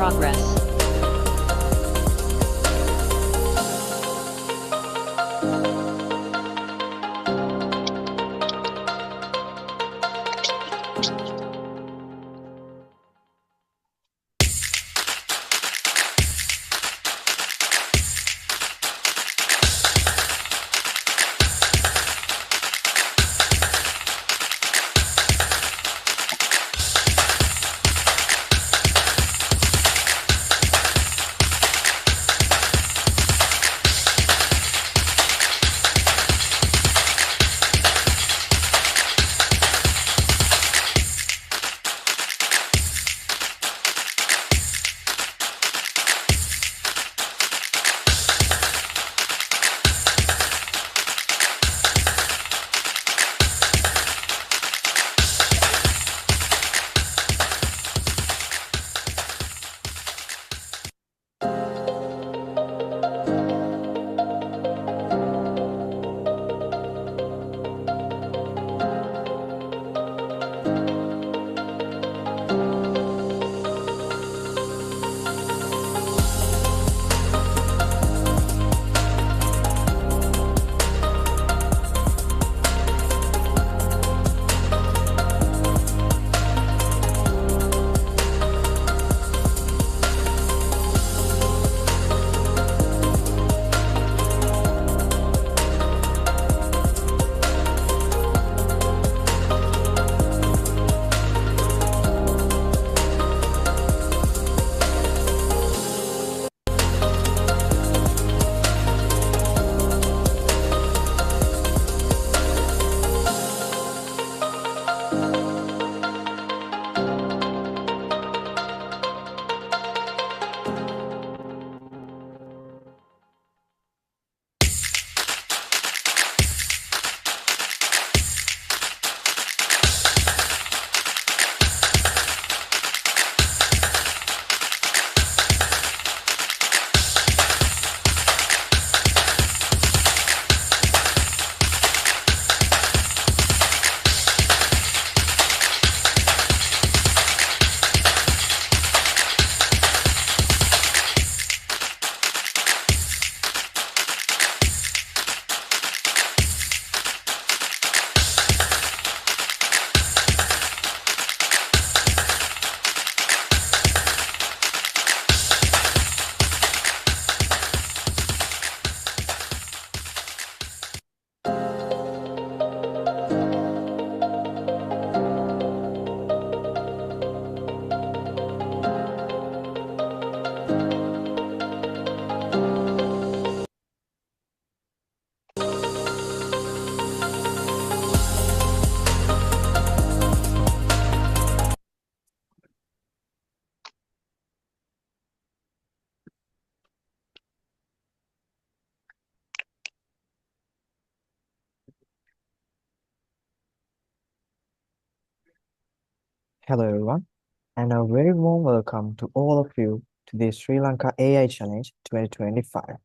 progress. Hello everyone, and a very warm welcome to all of you to the Sri Lanka AI Challenge 2025.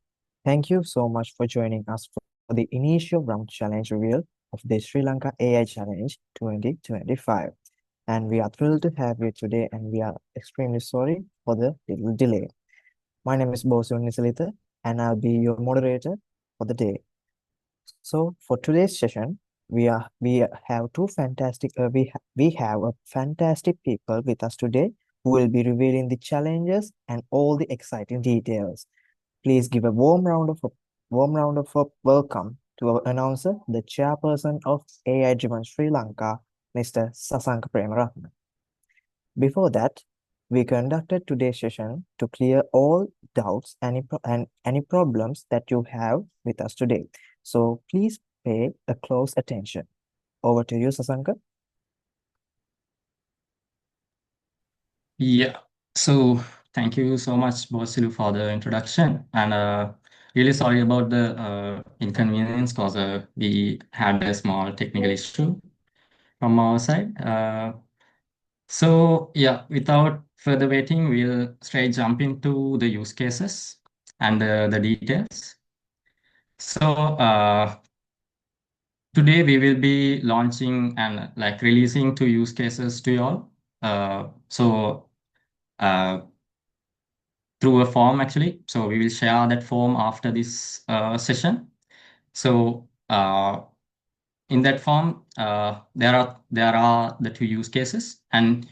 Thank you so much for joining us for the initial round challenge reveal of the Sri Lanka AI Challenge 2025. And we are thrilled to have you today, and we are extremely sorry for the little delay. My name is Bosun Nisalita, and I'll be your moderator for the day. So for today's session, we have two fantastic we have a fantastic people with us today who will be revealing the challenges and all the exciting details. Please give a warm round of welcome to our announcer, the chairperson of AI Driven Sri Lanka, Mr. Sasanka Premaratne. Before that, we conducted today's session to clear all doubts and any problems that you have with us today. So please pay a close attention. Over to you, Sasanka. Yeah. So thank you so much, Bosilu, for the introduction. And really sorry about the inconvenience because we had a small technical issue from our side. So yeah, without further waiting, we'll straight jump into the use cases and the details. So today we will be launching and like releasing two use cases to you all. So uh, through a form actually. So we will share that form after this session. So in that form, there are the two use cases, and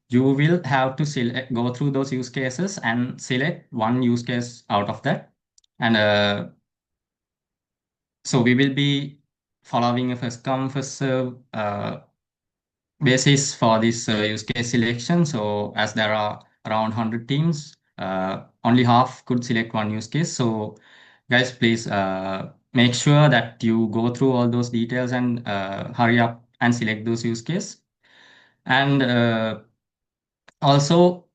you will have to go through those use cases and select one use case out of that. And so we will be following a first come first serve basis for this use case selection. So as there are around 100 teams, only half could select one use case. So guys, please make sure that you go through all those details and hurry up and select those use case. And also,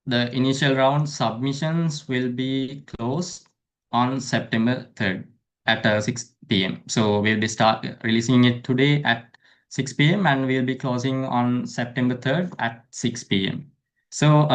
the initial round submissions will be closed on September 3rd at 6 p.m. So we'll be start releasing it today at 6 p.m. and we'll be closing on September 3rd at 6 p.m. So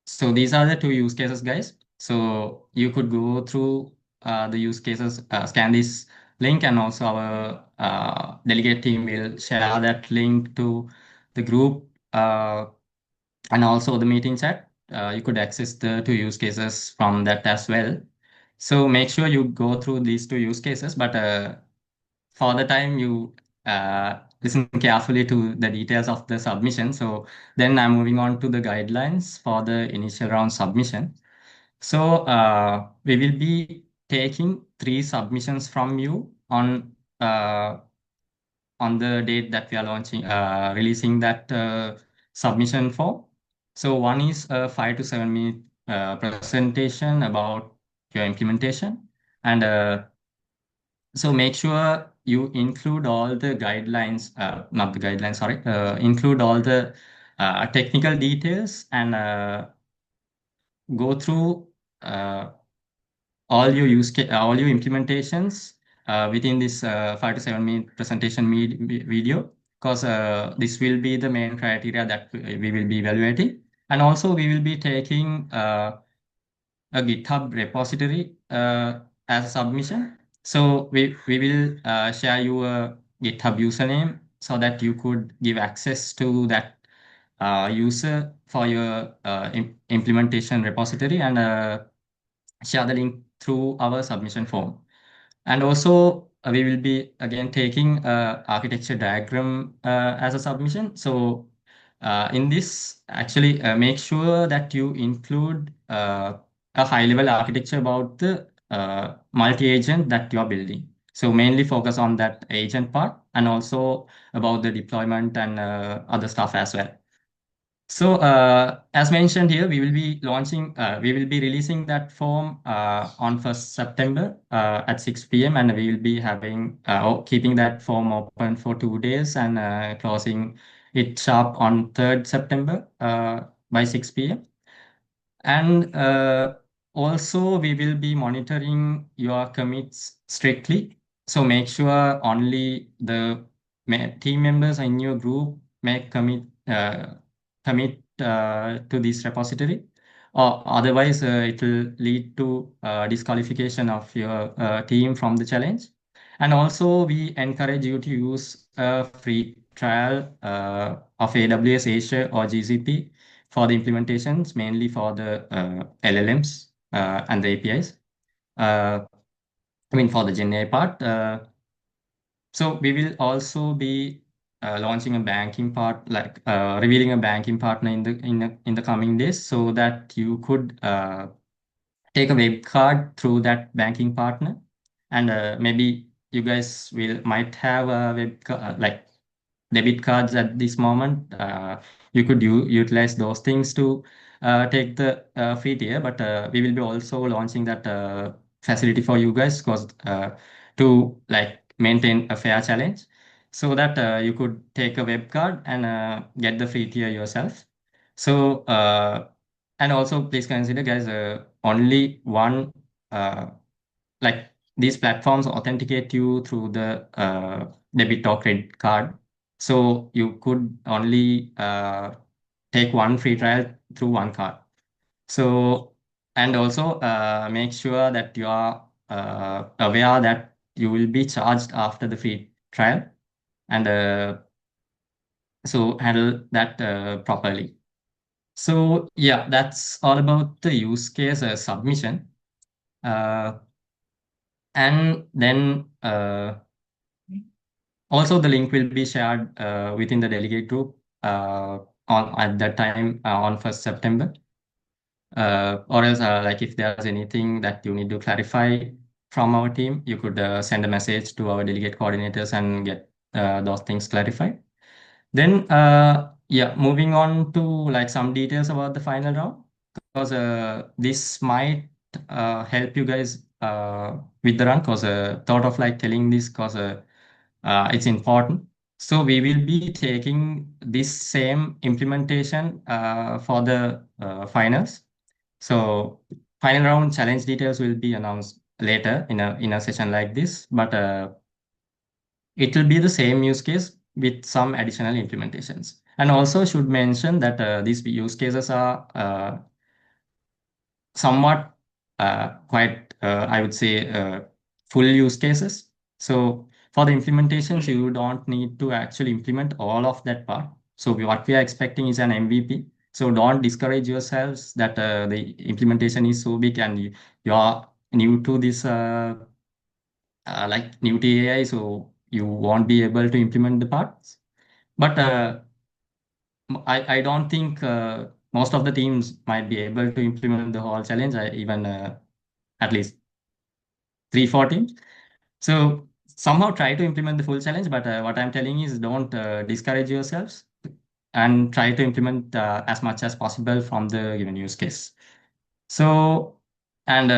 so these are the two use cases, guys. So you could go through the use cases, scan this link, and also our delegate team will share that link to the group. And also the meeting chat. You could access the two use cases from that as well. So make sure you go through these two use cases, but for the time you listen carefully to the details of the submission. So then I'm moving on to the guidelines for the initial round submission. So we will be taking three submissions from you on the date that we are releasing that submission form. So one is a 5 to 7 minute presentation about your implementation. And so make sure you include all the guidelines, not the guidelines, sorry, include all the technical details and go through uh, all your implementations within this 5 to 7 minute presentation video, because this will be the main criteria that we will be evaluating. And also we will be taking a GitHub repository as a submission. So we will share you a GitHub username so that you could give access to that user for your implementation repository, and share the link through our submission form. And also, we will be again taking architecture diagram as a submission. So in this, actually, make sure that you include a high-level architecture about the multi-agent that you are building. So mainly focus on that agent part, and also about the deployment and other stuff as well. So, as mentioned here, we will be releasing that form on 1st September at 6 p.m. and we will be keeping that form open for 2 days and closing it sharp on 3rd September by 6 p.m. And also, we will be monitoring your commits strictly. So make sure only the team members in your group make commit to this repository, or otherwise it will lead to disqualification of your team from the challenge. And also, we encourage you to use a free trial of AWS, Azure, or GCP for the implementations, mainly for the LLMs and the APIs. Uh, I mean, for the Gen AI part. So we will also be launching a banking part, like revealing a banking partner in the coming days, so that you could take a web card through that banking partner, and maybe you guys will might have a like debit cards at this moment. You could utilize those things to take the free tier, but we will be also launching that facility for you guys, because to like maintain a fair challenge, so that you could take a web card and get the free tier yourself. So and also please consider, guys, only one uh, like these platforms authenticate you through the debit or credit card. So you could only take one free trial through one card. So, and also make sure that you are aware that you will be charged after the free trial, and so handle that properly. So yeah, that's all about the use case submission. Uh, and then also the link will be shared within the delegate group on at that time on 1st September. Or else, like if there's anything that you need to clarify from our team, you could send a message to our delegate coordinators and get those things clarified. Then, yeah, moving on to like some details about the final round, because this might help you guys with the run. Because thought of like telling this, because it's important. So we will be taking this same implementation for the finals. So final round challenge details will be announced later in a session like this, but it will be the same use case with some additional implementations. And also should mention that these use cases are somewhat quite, I would say, full use cases. So for the implementations, you don't need to actually implement all of that part. So what we are expecting is an MVP. So don't discourage yourselves that the implementation is so big and you are new to this, like new to AI, so you won't be able to implement the parts. But I don't think most of the teams might be able to implement the whole challenge, even at least 3 4 teams. So somehow try to implement the full challenge, but what I'm telling is don't discourage yourselves and try to implement as much as possible from the given use case. So, and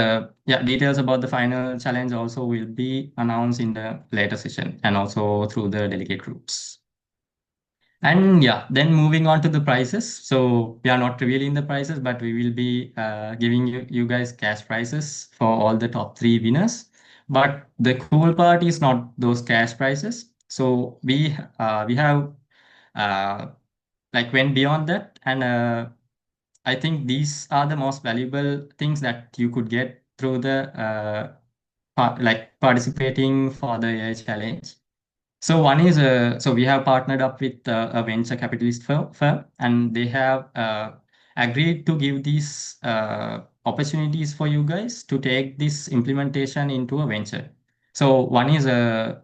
yeah, details about the final challenge also will be announced in the later session and also through the delegate groups. And yeah, then moving on to the prices. So we are not revealing the prices, but we will be giving you guys cash prizes for all the top three winners. But the cool part is not those cash prizes. So we have uh, like went beyond that, and I think these are the most valuable things that you could get through the like participating for the AI challenge. So one is so we have partnered up with a venture capitalist firm, and they have agreed to give these opportunities for you guys to take this implementation into a venture. So one is uh,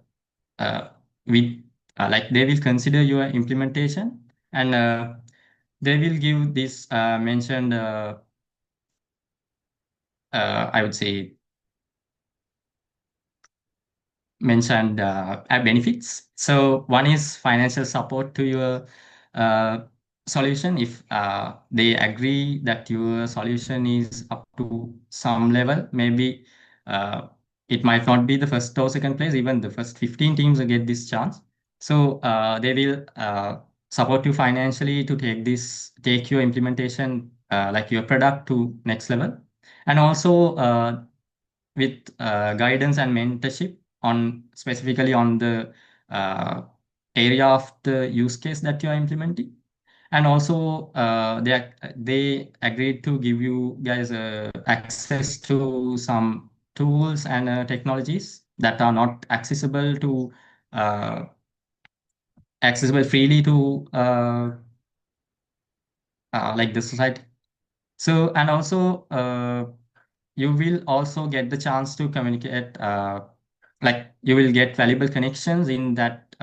with like they will consider your implementation, and they will give this mentioned I would say mentioned benefits. So one is financial support to your uh, solution. If they agree that your solution is up to some level, maybe uh, it might not be the first or second place, even the first 15 teams will get this chance. So they will support you financially to take your implementation, like your product to next level. And also with guidance and mentorship on specifically on the uh, area of the use case that you are implementing. And also they agreed to give you guys access to some tools and technologies that are not uh, accessible freely to like the society. So and also you will also get the chance to communicate, like you will get valuable connections in that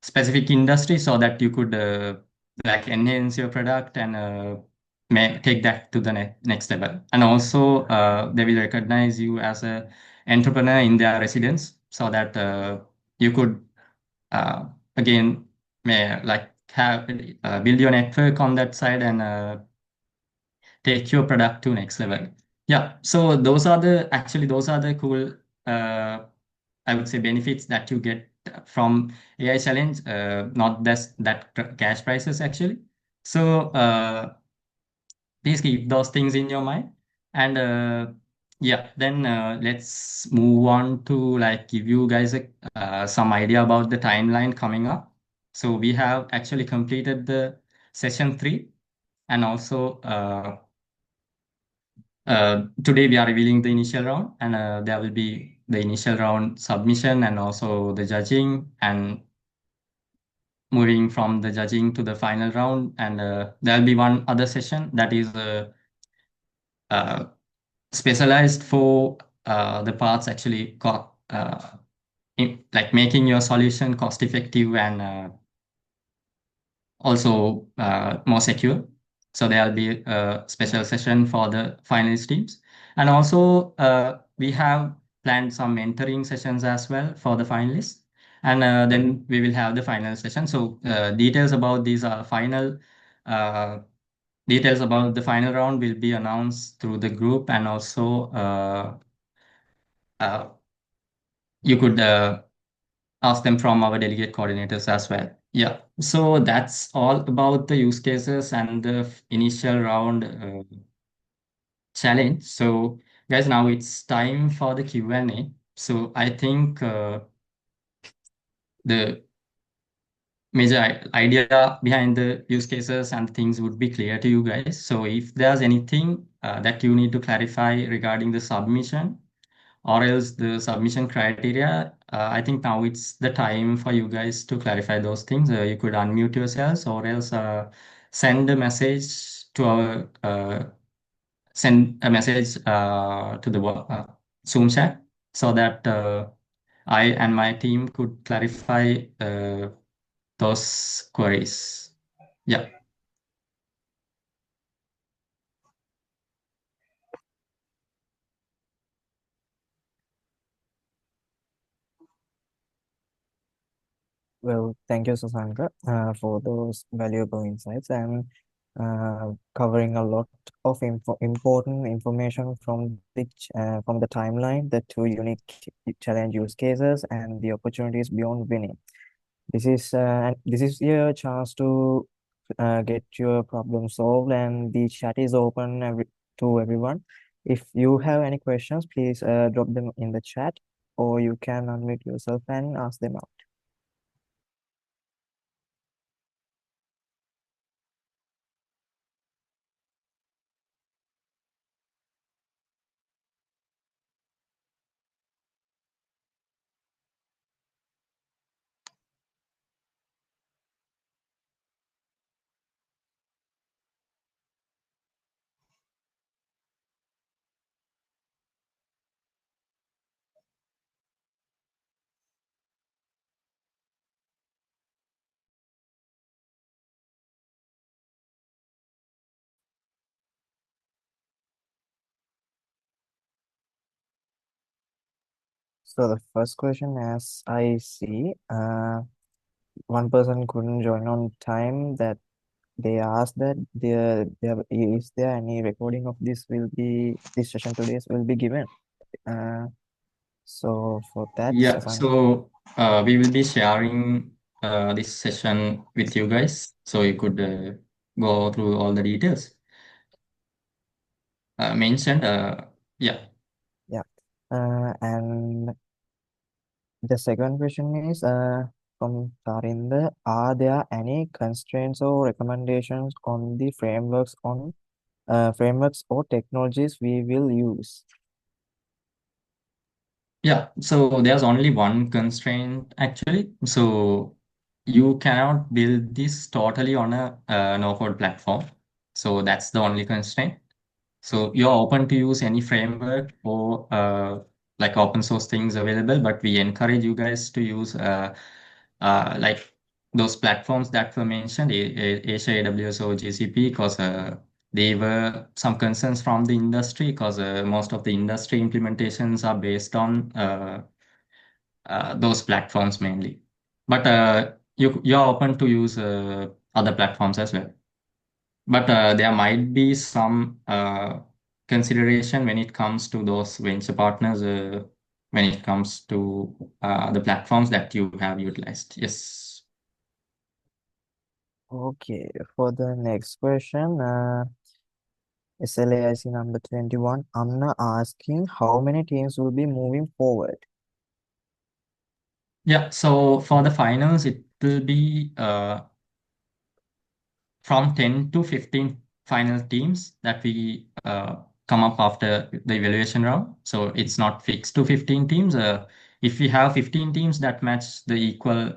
specific industry, so that you could like enhance your product and take that to the next level. And also they will recognize you as a entrepreneur in their residence, so that you could uh, again may like have build your network on that side and take your product to next level. Yeah, so those are the cool uh, I would say benefits that you get from AI challenge, not that cash prices actually. So please keep those things in your mind. And yeah, then let's move on to like give you guys some idea about the timeline coming up. So we have actually completed the session 3, and also today we are revealing the initial round, and there will be the initial round submission and also the judging. And moving from the judging to the final round, and there'll be one other session that is uh, specialized for the parts actually like making your solution cost effective and also more secure. So there'll be a special session for the finalist teams. And also we have planned some mentoring sessions as well for the finalists. And then we will have the final session. So uh, details about the final round will be announced through the group, and also uh, you could ask them from our delegate coordinators as well. Yeah, so that's all about the use cases and the initial round challenge. So, guys, now it's time for the Q&A. So, I think the major idea behind the use cases and things would be clear to you guys. So, if there's anything that you need to clarify regarding the submission, or else the submission criteria, I think now it's the time for you guys to clarify those things. You could unmute yourselves, or else send a message to our send a message to the Zoom chat, so that I and my team could clarify those queries. Yeah. Well, thank you, Susanka, for those valuable insights and covering a lot of important information from the timeline, the two unique challenge use cases, and the opportunities beyond winning. This is your chance to get your problem solved, and the chat is open to everyone. If you have any questions, please drop them in the chat, or you can unmute yourself and ask them out. So the first question, as I see, one person couldn't join on time. That they asked that is there any recording of this session today's will be given. Uh, so for that, Yeah, Sasank, so we will be sharing this session with you guys, so you could go through all the details mentioned. Yeah, yeah. And the second question is from Tarinder, are there any constraints or recommendations on the frameworks or technologies we will use? yeah. So there's only one constraint actually. So you cannot build this totally on a no-code platform. So that's the only constraint. So you're open to use any framework or like open source things available, but we encourage you guys to use like those platforms that were mentioned, Asia, AWS, or GCP, because they were some concerns from the industry, because most of the industry implementations are based on those platforms mainly. But you're open to use other platforms as well. But there might be some consideration when it comes to those venture partners, when it comes to the platforms that you have utilized. Yes. Okay, for the next question, SLAIC number 21, Amna asking how many teams will be moving forward. Yeah. So for the finals, it will be from 10 to 15 final teams that we come up after the evaluation round. So it's not fixed to 15 teams. If we have 15 teams that match the equal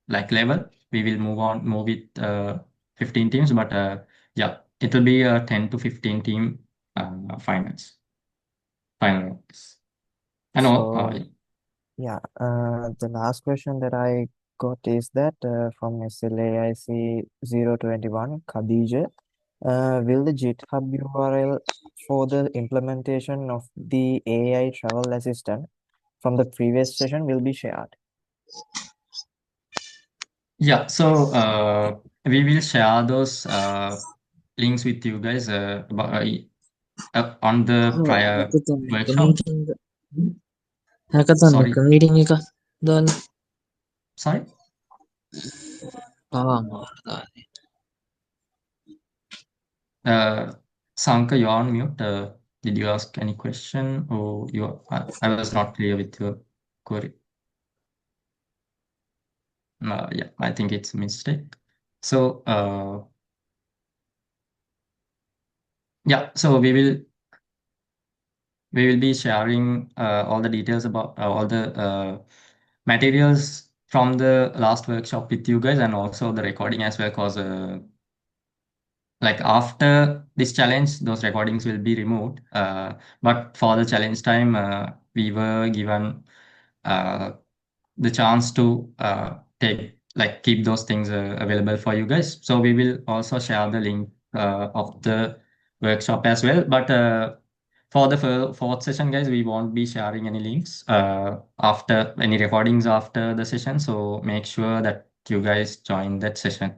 like level, we will move with 15 teams, but yeah, it will be a 10 to 15 team final rounds. And all, So yeah, the last question that I got is that from SLAIC 021, Khadija, will the GitHub URL for the implementation of the AI travel assistant from the previous session will be shared? yeah, so we will share those links with you guys on the Oh, prior hackathon එක workshop. meeting එක hackathon එක Sorry, meeting එක දාලා sorry. මාර්ගය Uh, Sanka, you're on mute. Did you ask any question or I was not clear with your query. Yeah, I think it's a mistake. So, yeah, so we will be sharing all the details about all the materials from the last workshop with you guys, and also the recording as well, because like after this challenge those recordings will be removed, but for the challenge time we were given uh, the chance to take like keep those things available for you guys. So we will also share the link of the workshop as well, but for the fourth session, guys, we won't be sharing any links after any recordings after the session, so make sure that you guys join that session.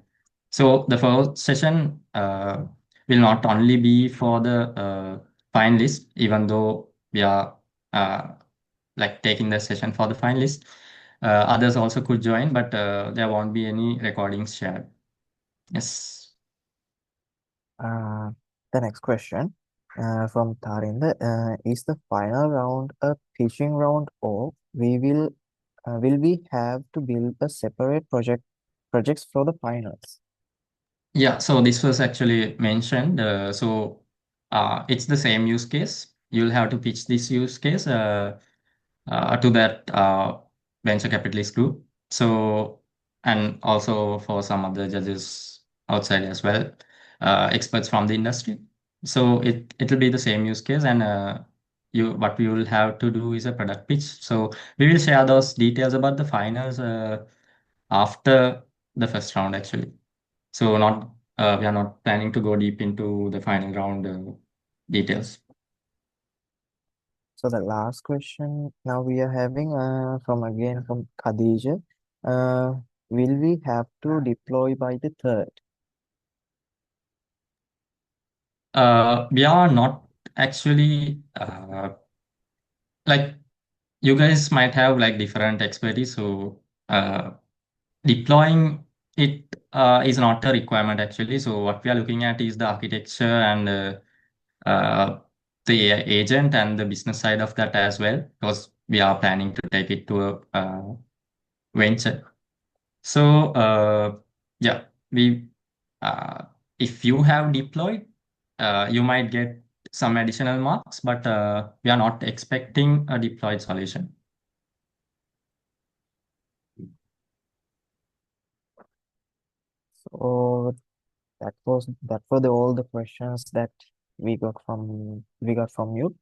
So the first session will not only be for the finalists, even though we are uh, like taking the session for the finalists. Others also could join, but there won't be any recordings shared. Yes. Uh, the next question from Tarinder, is the final round a pitching round, or will we have to build a separate projects for the finals? Yeah, so this was actually mentioned. It's the same use case. You'll have to pitch this use case to that venture capitalist group. So, and also for some other judges outside as well, experts from the industry. So it'll be the same use case, and what we will have to do is a product pitch. So we will share those details about the finals after the first round actually. So not we are not planning to go deep into the final round details. So the last question now we are having from again from Khadija. Uh, will we have to deploy by the third? We are not actually like you guys might have like different expertise, so deploying it is not a requirement actually. So what we are looking at is the architecture and the AI agent and the business side of that as well, because we are planning to take it to a venture. So yeah, we uh, if you have deployed, you might get some additional marks, but we are not expecting a deployed solution. So that were all the questions that we got from you.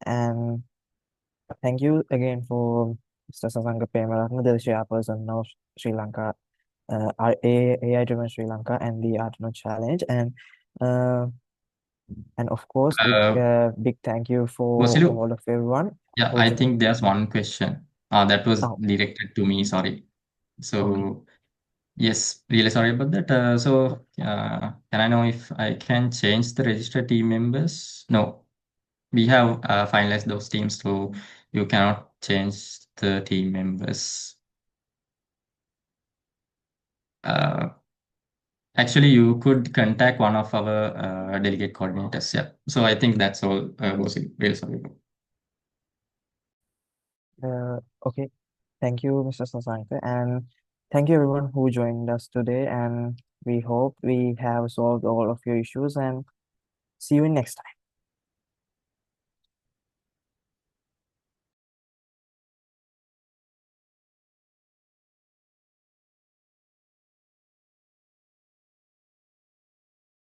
And thank you again for Mr. Sasanka Premaratne, the chairperson of Sri Lanka, AI-driven Sri Lanka and the Artno Challenge. Uh, and of course, Uh, big thank you for Vasilu, all of everyone yeah, who I joined. think there's one question that was Oh, directed to me. Sorry. okay. So yes, really sorry about that. Can I know if I can change the registered team members? No, we have finalized those teams, so you cannot change the team members. Uh, Actually, you could contact one of our delegate coordinators. Yeah. So I think that's all. Was really sorry. Okay. Thank you, Mr. Sasanka, and thank you everyone who joined us today. And we hope we have solved all of your issues and see you in next time.